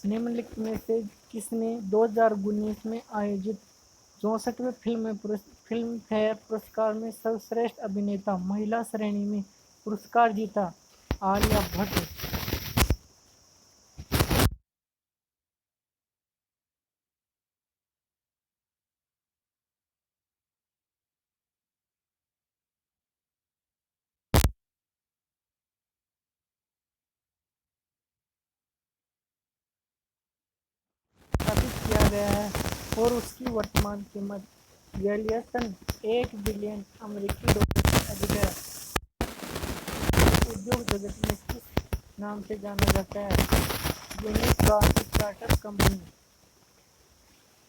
निम्नलिखित में से किसने 2019 में आयोजित 64वें फिल्म फेयर पुरस्कार में सर्वश्रेष्ठ अभिनेता महिला श्रेणी में पुरस्कार जीता? आलिया भट्ट। स्थापित किया गया है और उसकी वर्तमान कीमत वैल्यूएशन $1 बिलियन से अधिक है। उद्योग जगत में किस नाम से जाना जाता है? Unicorn startup company.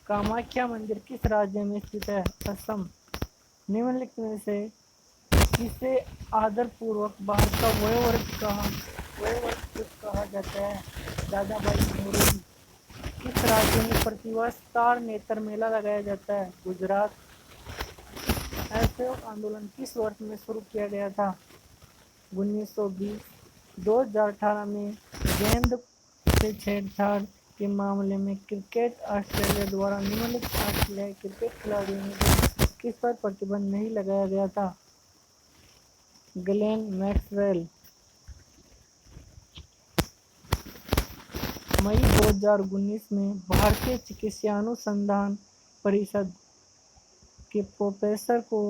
कामाख्या मंदिर किस राज्य में स्थित है? असम। निम्नलिखित में से किसे आदरपूर्वक भारत का वयोवृद्ध कहा जाता है? दादाभाई नौरोजी। किस राज्य में प्रतिवर्ष तार नेत्र मेला लगाया जाता है? गुजरात। असहयोग आंदोलन किस वर्ष में शुरू किया गया था? 1920। 2018 में गेंद से छेड़छाड़ के मामले में क्रिकेट ऑस्ट्रेलिया द्वारा निम्नलिखित ऑस्ट्रेलियाई क्रिकेट खिलाड़ियों में किस पर प्रतिबंध नहीं लगाया गया था? Glenn Maxwell. मई 2019 में भारतीय चिकित्सानुसंधान परिषद के प्रोफेसर को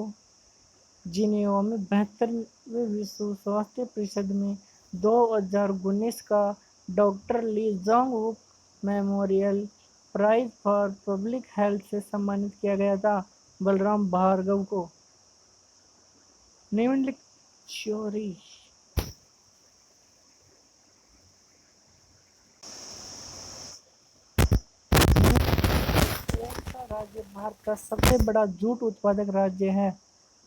जिनेवा में 72वें विश्व स्वास्थ्य परिषद में 2019 का doctor Lee Jong memorial prize for public health से सम्मानित किया गया था। बलराम भार्गव को। निम्नलिखित कौन सा राज्य भारत का सबसे बड़ा जूट उत्पादक राज्य है?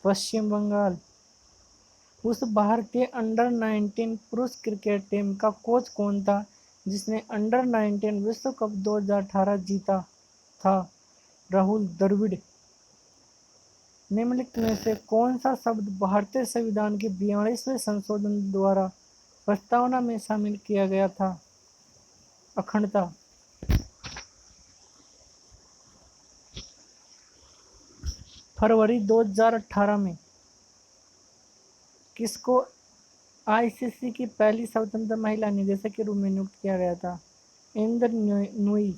पश्चिम बंगाल। उस भारतीय अंडर-19 पुरुष क्रिकेट टीम का कोच कौन था जिसने अंडर-19 विश्व कप 2018 जीता था? राहुल द्रविड़। निम्नलिखित में से कौन सा शब्द भारतीय संविधान के 42वें संशोधन द्वारा प्रस्तावना में शामिल किया गया था? अखंडता। फरवरी 2018 में किसको आईसीसी की पहली स्वतंत्र महिला निदेशक के रूप में नियुक्त किया गया था? इंद्र नुई।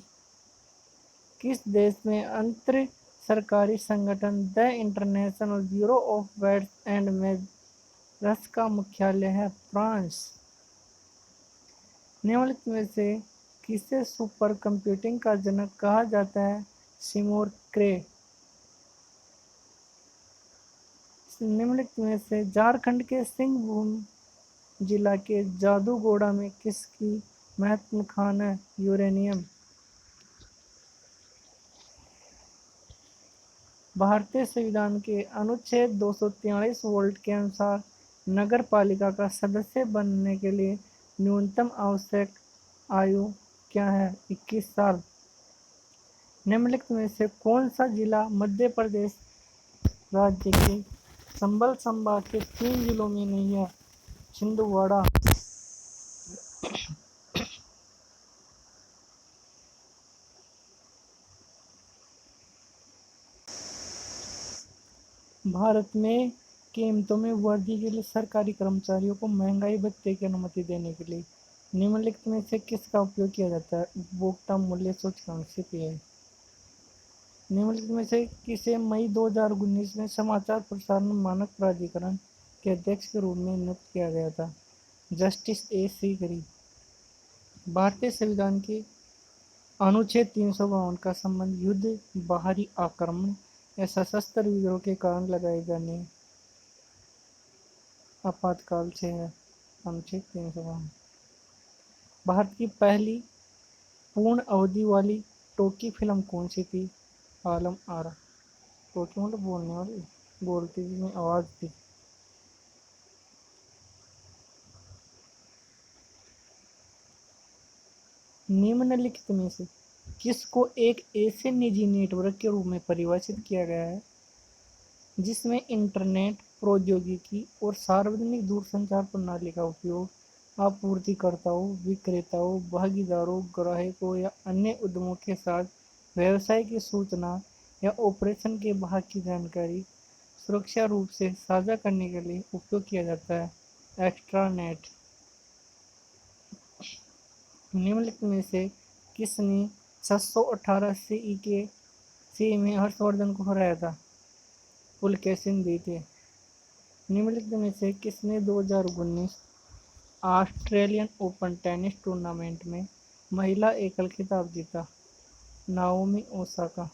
किस देश में अंतर सरकारी संगठन the international bureau of weights and measures का मुख्यालय है? फ्रांस। निम्नलिखित में से किसे सुपर कंप्यूटिंग का जनक कहा जाता है? सिमोर क्रे। निम्नलिखित में से झारखंड के सिंहभूम जिला के जादूगोड़ा में किसकी महत्वपूर्ण खान है? यूरेनियम। भारतीय संविधान के अनुच्छेद 243 वोल्ट के अनुसार नगर पालिका का सदस्य बनने के लिए न्यूनतम आवश्यक आयु क्या है? 21 साल। निम्नलिखित में से कौन सा जिला मध्य प्रदेश राज्य के संभल संभाग के 3 जिलों में नहीं है? छिंदवाड़ा। भारत में कीमतों में वृद्धि के लिए सरकारी कर्मचारियों को महंगाई भत्ते की अनुमति देने के लिए निम्नलिखित में से किसका उपयोग किया जाता है? उपभोक्ता मूल्य सूचकांक सीपीआई। निम्नलिखित में से किसे मई 2019 में समाचार प्रसारण मानक प्राधिकरण के अध्यक्ष के रूप में नियुक्त किया गया था? Justice A Sikri. भारतीय संविधान के अनुच्छेद 352 का संबंध युद्ध, बाहरी आक्रमण या सशस्त्र विद्रोह के कारण लगाए जाने आपातकाल से है। अनुच्छेद 352। भारत की पहली पूर्ण अवधि वाली टॉकी फिल्म कौन सी थी? आलम आरा। टॉकी मतलब बोलने वाली, बोलती जिसमें आवाज थी। निम्नलिखित में से किसको एक ऐसे निजी नेटवर्क के रूप में परिभाषित किया गया है जिसमें इंटरनेट प्रौद्योगिकी और सार्वजनिक दूरसंचार प्रणाली का उपयोग आपूर्तिकर्ताओं, विक्रेताओं, भागीदारों, ग्राहकों या अन्य उद्यमों के साथ व्यवसाय की सूचना या ऑपरेशन के भाग की जानकारी सुरक्षा रूप से साझा करने के लिए उपयोग किया जाता है। एक्स्ट्रानेट। निम्नलिखित में से किसने 618 सी में हर्षवर्धन को हराया था? पुलकेशिन द्वितीय। निम्नलिखित में से किसने 2019 ऑस्ट्रेलियन ओपन टेनिस टूर्नामेंट में महिला एकल खिताब जीता? Naomi Osaka.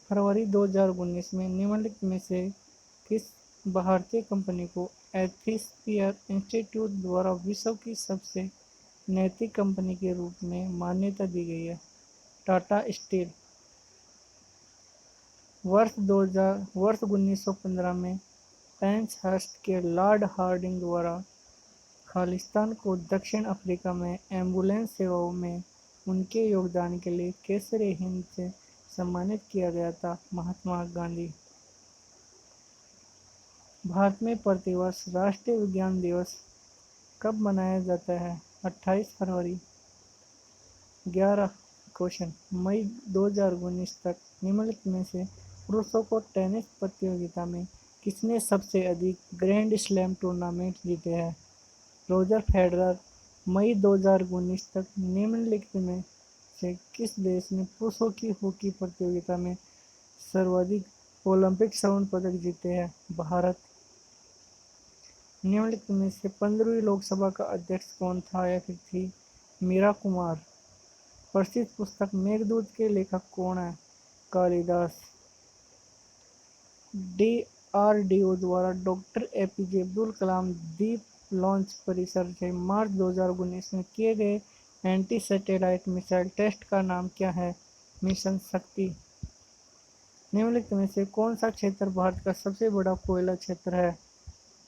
फरवरी 2019 में निम्नलिखित में से किस भारतीय कंपनी को एथिस्फियर इंस्टीट्यूट द्वारा विश्व की सबसे नैतिक कंपनी के रूप में मान्यता दी गई है? टाटा स्टील। वर्ष 1915 में पेंसहर्स्ट के लॉर्ड हार्डिंग द्वारा खालिस्तान को दक्षिण अफ्रीका में एम्बुलेंस सेवाओं में उनके योगदान के लिए केसर हिंद से सम्मानित किया गया था? महात्मा गांधी। भारत में प्रतिवर्ष राष्ट्रीय विज्ञान दिवस कब मनाया जाता है? 28 फरवरी। 11 क्वेश्चन। मई 2019 तक निम्नलिखित में से पुरुषों को टेनिस प्रतियोगिता में किसने सबसे अधिक ग्रैंड स्लैम टूर्नामेंट जीते हैं? Roger Federer. मई 2019 तक निम्नलिखित में से किस देश ने पुरुषों की हॉकी प्रतियोगिता में सर्वाधिक ओलंपिक स्वर्ण पदक जीते हैं? भारत। निम्नलिखित में से 15वीं लोकसभा का अध्यक्ष कौन था या फिर थी? मीरा कुमार। प्रसिद्ध पुस्तक मेघदूत के लेखक कौन है? कालिदास। डीआरडीओ द्वारा डॉक्टर एपीजे अब्दुल कलाम द्वीप लॉन्च परिसर से मार्च 2019 में किए गए एंटी सैटेलाइट मिसाइल टेस्ट का नाम क्या है? मिशन शक्ति। निम्नलिखित में से कौन सा क्षेत्र भारत का सबसे बड़ा कोयला क्षेत्र है?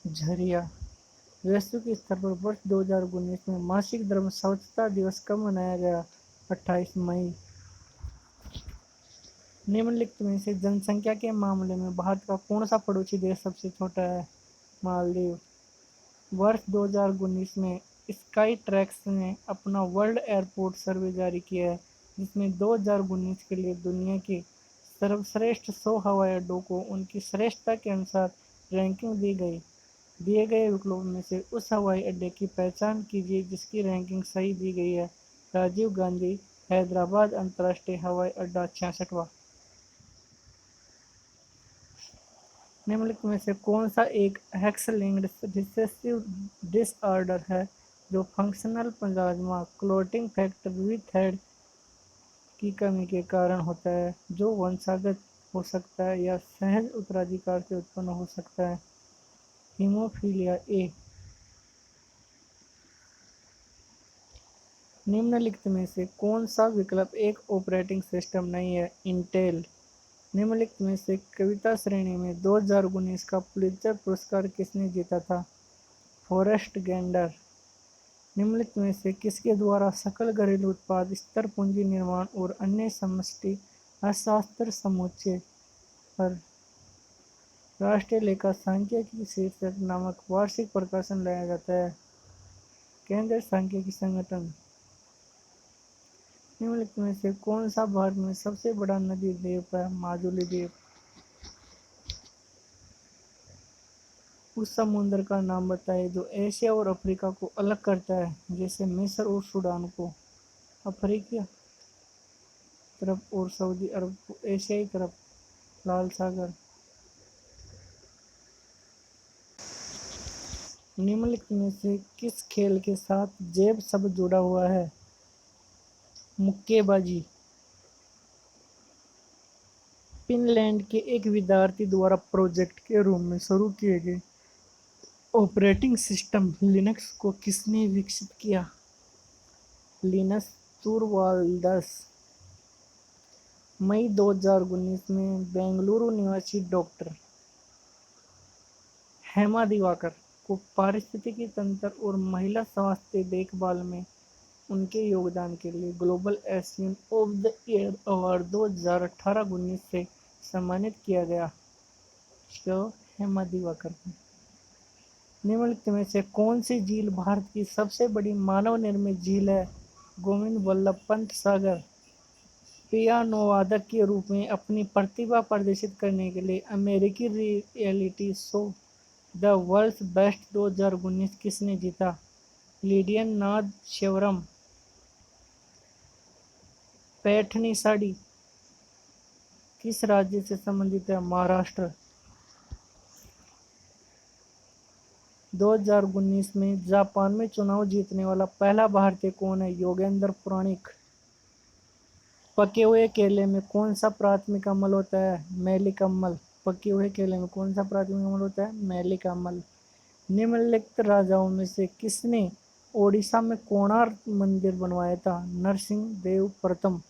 झरिया। वैश्विक स्तर पर वर्ष 2019 में मासिक धर्म स्वच्छता दिवस कब मनाया गया? 28 मई। निम्नलिखित में से जनसंख्या के मामले में भारत का कौन सा पड़ोसी देश सबसे छोटा है? मालदीव। वर्ष 2019 में स्काई ट्रैक्स ने अपना वर्ल्ड एयरपोर्ट सर्वे जारी किया है, जिसमें 2019 के लिए दुनिया के सर्वश्रेष्ठ 100 हवाई अड्डों को उनकी श्रेष्ठता के अनुसार रैंकिंग दी गई। दिए गए विकल्पों में से उस हवाई अड्डे की पहचान कीजिए जिसकी रैंकिंग सही दी गई है। राजीव गांधी हैदराबाद अंतर्राष्ट्रीय हवाई अड्डा 66वां। निम्नलिखित में से कौन सा एक एक्स लिंक्ड रिसेसिव डिसऑर्डर है जो फंक्शनल प्लाज्मा क्लॉटिंग फैक्टर वीथेड की कमी के कारण होता है, जो वंशागत हो सकता है या सहज उत्तराधिकार से उत्पन्न हो सकता है? Haemophilia A. निम्नलिखित में से कौन सा विकल्प एक ऑपरेटिंग सिस्टम नहीं है? इंटेल। निम्नलिखित में से कविता श्रेणी में 2019 का पुलित्जर पुरस्कार किसने जीता था? Forest Gander. निम्नलिखित में से किसके द्वारा सकल घरेलू उत्पाद, स्तर पूंजी निर्माण और अन्य समष्टि अर्थशास्त्र समुच्चय पर राष्ट्रीय लेखा सांख्यिकी शीर्षक नामक वार्षिक प्रकाशन लाया जाता है? केंद्रीय सांख्यिकी संगठन। निम्नलिखित में से कौन सा भारत में सबसे बड़ा नदी द्वीप है? माजुली द्वीप। उस समुद्र का नाम बताइए जो एशिया और अफ्रीका को अलग करता है, जैसे मिस्र और सूडान को अफ्रीका तरफ और सऊदी अरब को एशियाई तरफ। लाल सागर। निम्नलिखित में से किस खेल के साथ जैव शब्द जुड़ा हुआ है? मुक्केबाजी। फिनलैंड के एक विद्यार्थी द्वारा प्रोजेक्ट के रूप में शुरू किए गए ऑपरेटिंग सिस्टम लिनक्स को किसने विकसित किया? लिनस टूरवाल्ड्स। मई 2019 में बेंगलुरु निवासी डॉक्टर हेमा दिवाकर को पारिस्थितिकी तंत्र और महिला स्वास्थ्य देखभाल में उनके योगदान के लिए global Asian of the year award 2018-19 से सम्मानित किया गया। हेमा दिवाकर। निम्नलिखित में से कौन सी झील भारत की सबसे बड़ी मानव निर्मित झील है? गोविंद वल्लभ पंत सागर। पियानो वादक के रूप में अपनी प्रतिभा प्रदर्शित करने के लिए अमेरिकी reality show the world's best 2019 किसने जीता? लिडियन नाद श्यवरम। पैठनी साड़ी किस राज्य से संबंधित है? महाराष्ट्र। 2019 में जापान में चुनाव जीतने वाला पहला भारतीय कौन है? योगेंद्र पुराणिक। पके हुए केले में कौन सा प्राथमिक अम्ल होता है? मैलिक अम्ल। पके हुए केले में कौन सा प्राथमिक अम्ल होता है? मैलिक अम्ल। निम्नलिखित राजाओं में से किसने ओडिशा में कोणार्क मंदिर बनवाया था? नरसिंह देव प्रथम।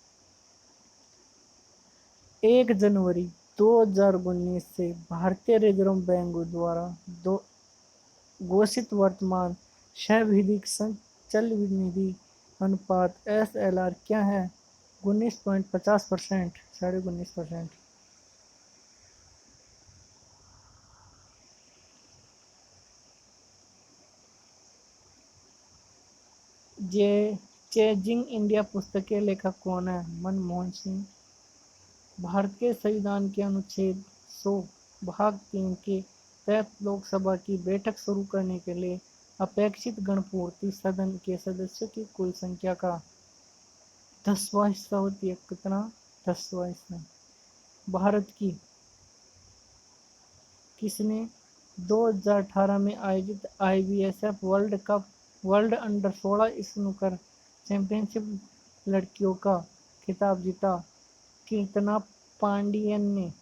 1 जनवरी 2019 से भारतीय रिजर्व बैंक द्वारा घोषित वर्तमान साविधिक चल निधि अनुपात SLR क्या है? 19.50%। 19.5%। जे चेजिंग इंडिया पुस्तक के लेखक कौन है? मनमोहन सिंह। भारत के संविधान के अनुच्छेद 100 भाग 3 के तहत लोकसभा की बैठक शुरू करने के लिए अपेक्षित गणपूर्ति सदन के सदस्यों की कुल संख्या का 10वां हिस्सा होती है। कितना? 10वां हिस्सा। भारत की किसने 2018 में आयोजित IBSF world under 16 snooker championship लड़कियों का खिताब जीता? कीर्तना पांडियन ने।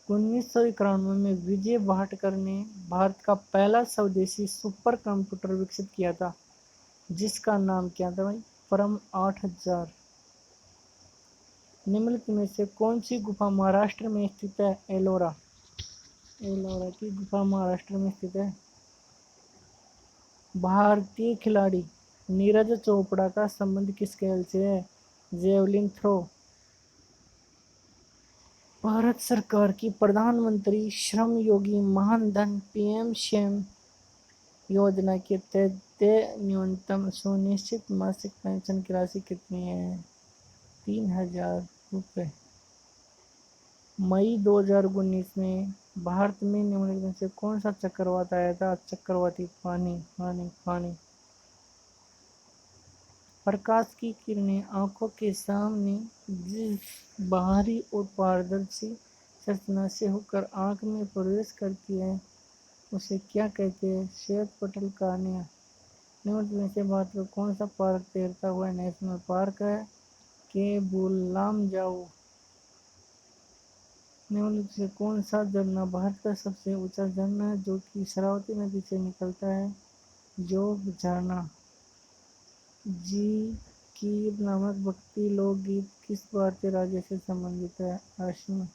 1991 में विजय भाटकर ने भारत का पहला स्वदेशी सुपर कंप्यूटर विकसित किया था, जिसका नाम क्या था भाई? परम 8000। निम्नलिखित में से कौन सी गुफा महाराष्ट्र में स्थित है? एलोरा। एलोरा की गुफा महाराष्ट्र में स्थित है। भारतीय खिलाड़ी नीरज चोपड़ा का संबंध किस खेल से है? Javelin throw. भारत सरकार की प्रधानमंत्री श्रम योगी मान धन PM श्रम योजना के तहत देय न्यूनतम सुनिश्चित मासिक पेंशन की राशि कितनी है? 3000 रुपये। मई 2019 में भारत में निम्नलिखित में से कौन सा चक्रवात आया था? चक्रवाती फानी। प्रकाश की किरणें आंखों के सामने जिस बाहरी और पारदर्शी संरचना से होकर आंख में प्रवेश करती है उसे क्या कहते हैं? श्वेत पटल कार्निया। निम्नलिखित में से भारत का कौन सा पार्क तैरता हुआ नेशनल पार्क है? केबुलाम जाओ। निम्नलिखित से कौन सा झरना भारत का सबसे ऊंचा झरना है जो कि शरावती नदी से निकलता है? जोग झरना। जी कीर नामक भक्ति लोकगीत किस भारतीय राज्य से संबंधित है? असम।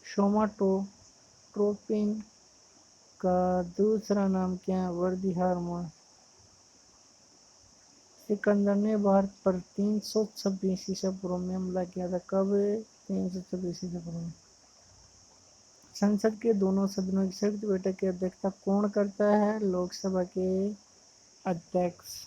सोमाटोट्रोपिन का दूसरा नाम क्या है? वर्दी हार्मोन। सिकंदर ने भारत पर 326 ईसा पूर्व में हमला किया था। कब? 326 ईसा पूर्व में। संसद के दोनों सदनों की संयुक्त बैठक की अध्यक्षता कौन करता है? लोकसभा के अध्यक्ष।